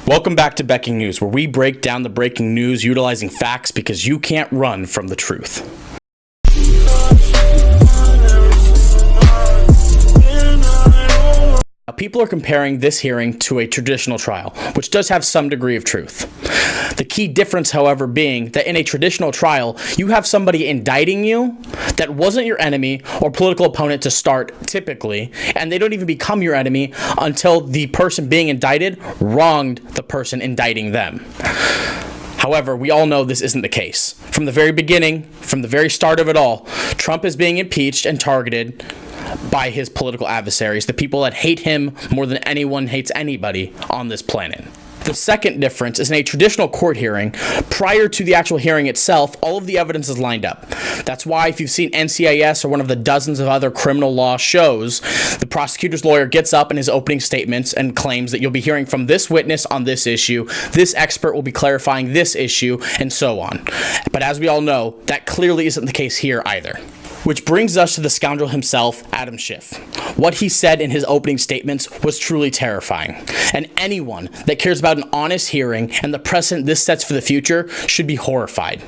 Welcome back to Becking News, where we break down the breaking news utilizing facts because you can't run from the truth. Now, people are comparing this hearing to a traditional trial, which does have some degree of truth. The key difference, however, being that in a traditional trial, you have somebody indicting you that wasn't your enemy or political opponent to start, typically, and they don't even become your enemy until the person being indicted wronged the person indicting them. However, we all know this isn't the case. From the very beginning, from the very start of it all, Trump is being impeached and targeted by his political adversaries, the people that hate him more than anyone hates anybody on this planet. The second difference is in a traditional court hearing, prior to the actual hearing itself, all of the evidence is lined up. That's why if you've seen NCIS or one of the dozens of other criminal law shows, the prosecutor's lawyer gets up in his opening statements and claims that you'll be hearing from this witness on this issue, this expert will be clarifying this issue, and so on. But as we all know, that clearly isn't the case here either. Which brings us to the scoundrel himself, Adam Schiff. What he said in his opening statements was truly terrifying. And anyone that cares about an honest hearing and the precedent this sets for the future should be horrified.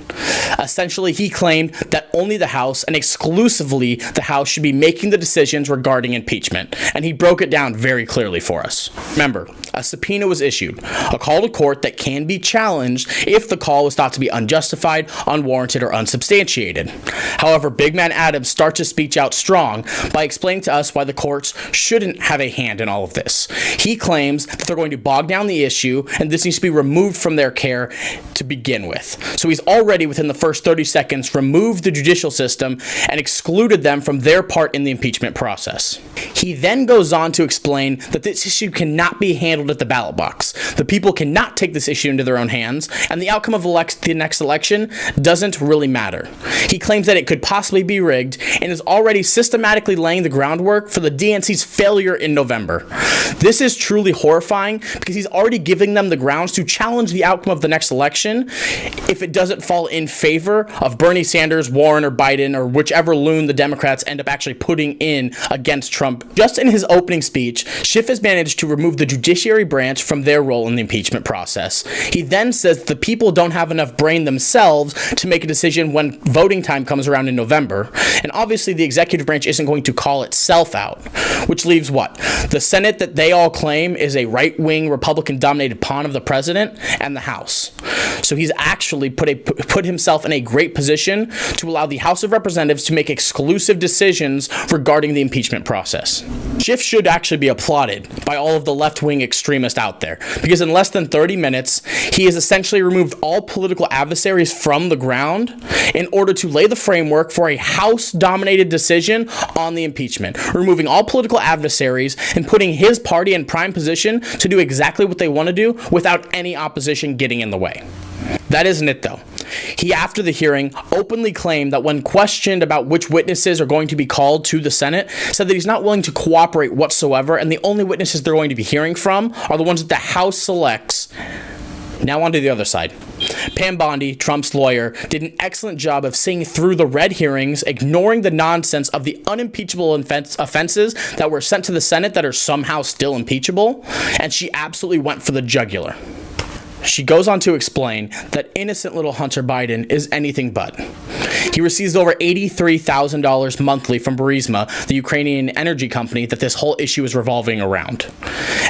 Essentially, he claimed that only the House, and exclusively the House, should be making the decisions regarding impeachment. And he broke it down very clearly for us. Remember, a subpoena was issued, a call to court that can be challenged if the call was thought to be unjustified, unwarranted, or unsubstantiated. However, Big Man Adams starts his speech out strong by explaining to us why the courts shouldn't have a hand in all of this. He claims that they're going to bog down the issue and this needs to be removed from their care to begin with. So he's already within the first 30 seconds removed the judicial system and excluded them from their part in the impeachment process. He then goes on to explain that this issue cannot be handled at the ballot box. The people cannot take this issue into their own hands, and the outcome of the next election doesn't really matter. He claims that it could possibly be rigged and is already systematically laying the groundwork for the DNC's failure in November. This is truly horrifying because he's already giving them the grounds to challenge the outcome of the next election if it doesn't fall in favor of Bernie Sanders, Warren, or Biden, or whichever loon the Democrats end up actually putting in against Trump. Just in his opening speech, Schiff has managed to remove the judiciary branch from their role in the impeachment process. He then says the people don't have enough brain themselves to make a decision when voting time comes around in November. And obviously the executive branch isn't going to call itself out, which leaves what? The Senate that they all claim is a right-wing Republican-dominated pawn of the president, and the House. So he's actually put himself in a great position to allow the House of Representatives to make exclusive decisions regarding the impeachment process. Schiff should actually be applauded by all of the left-wing extremists out there, because in less than 30 minutes, he has essentially removed all political adversaries from the ground in order to lay the framework for a House-dominated decision on the impeachment, removing all political adversaries and putting his party in prime position to do exactly what they want to do without any opposition getting in the way. That isn't it, though. He, after the hearing, openly claimed that when questioned about which witnesses are going to be called to the Senate, said that he's not willing to cooperate whatsoever, and the only witnesses they're going to be hearing from are the ones that the House selects. Now on to the other side. Pam Bondi, Trump's lawyer, did an excellent job of seeing through the red hearings, ignoring the nonsense of the unimpeachable offenses that were sent to the Senate that are somehow still impeachable, and she absolutely went for the jugular. She goes on to explain that innocent little Hunter Biden is anything but. He receives over $83,000 monthly from Burisma, the Ukrainian energy company that this whole issue is revolving around.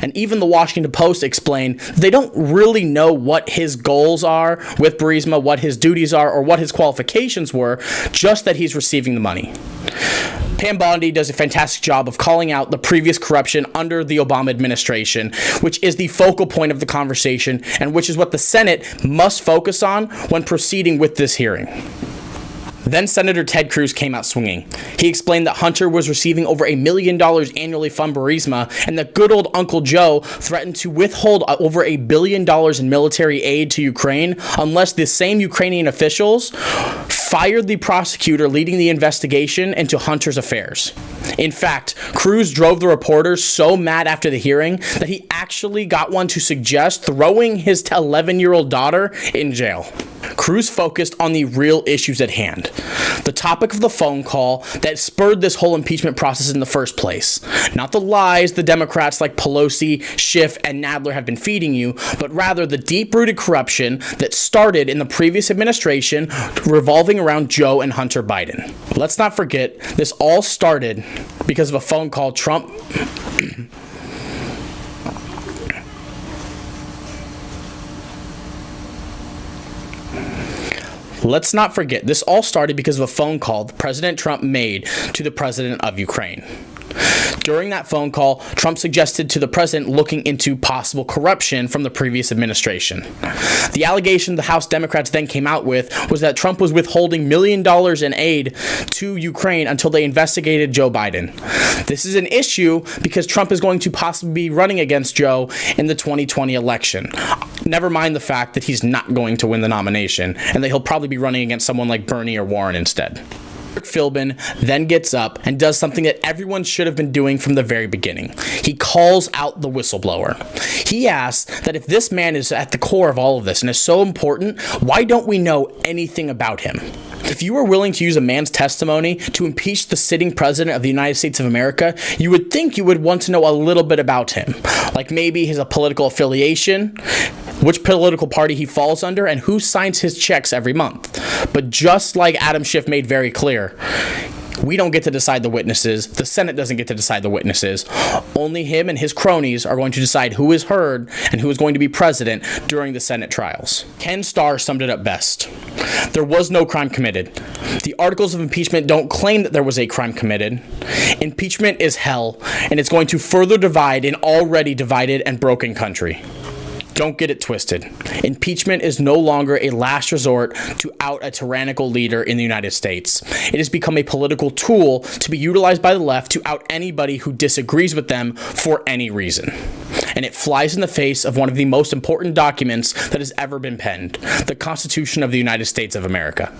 And even the Washington Post explained they don't really know what his goals are with Burisma, what his duties are, or what his qualifications were, just that he's receiving the money. Pam Bondi does a fantastic job of calling out the previous corruption under the Obama administration, which is the focal point of the conversation and which is what the Senate must focus on when proceeding with this hearing. Then Senator Ted Cruz came out swinging. He explained that Hunter was receiving over $1 million annually from Burisma, and that good old Uncle Joe threatened to withhold over $1 billion in military aid to Ukraine unless the same Ukrainian officials fired the prosecutor leading the investigation into Hunter's affairs. In fact, Cruz drove the reporters so mad after the hearing that he actually got one to suggest throwing his 11-year-old daughter in jail. Cruz focused on the real issues at hand, The topic of the phone call that spurred this whole impeachment process in the first place. Not the lies the Democrats like Pelosi, Schiff, and Nadler have been feeding you, but rather the deep-rooted corruption that started in the previous administration revolving around Joe and Hunter Biden. Let's not forget, this all started because of a phone call Trump... Let's not forget, this all started because of a phone call President Trump made to the president of Ukraine. During that phone call, Trump suggested to the president looking into possible corruption from the previous administration. The allegation the House Democrats then came out with was that Trump was withholding $1 million in aid to Ukraine until they investigated Joe Biden. This is an issue because Trump is going to possibly be running against Joe in the 2020 election. Never mind the fact that he's not going to win the nomination and that he'll probably be running against someone like Bernie or Warren instead. Philbin then gets up and does something that everyone should have been doing from the very beginning. He calls out the whistleblower. He asks that if this man is at the core of all of this and is so important, why don't we know anything about him? If you were willing to use a man's testimony to impeach the sitting president of the United States of America, you would think you would want to know a little bit about him, like maybe his political affiliation, which political party he falls under, and who signs his checks every month. But just like Adam Schiff made very clear, we don't get to decide the witnesses. The Senate doesn't get to decide the witnesses. Only him and his cronies are going to decide who is heard and who is going to be president during the Senate trials. Ken Starr summed it up best. There was no crime committed. The articles of impeachment don't claim that there was a crime committed. Impeachment is hell, and it's going to further divide an already divided and broken country. Don't get it twisted. Impeachment is no longer a last resort to out a tyrannical leader in the United States. It has become a political tool to be utilized by the left to out anybody who disagrees with them for any reason. And it flies in the face of one of the most important documents that has ever been penned, the Constitution of the United States of America.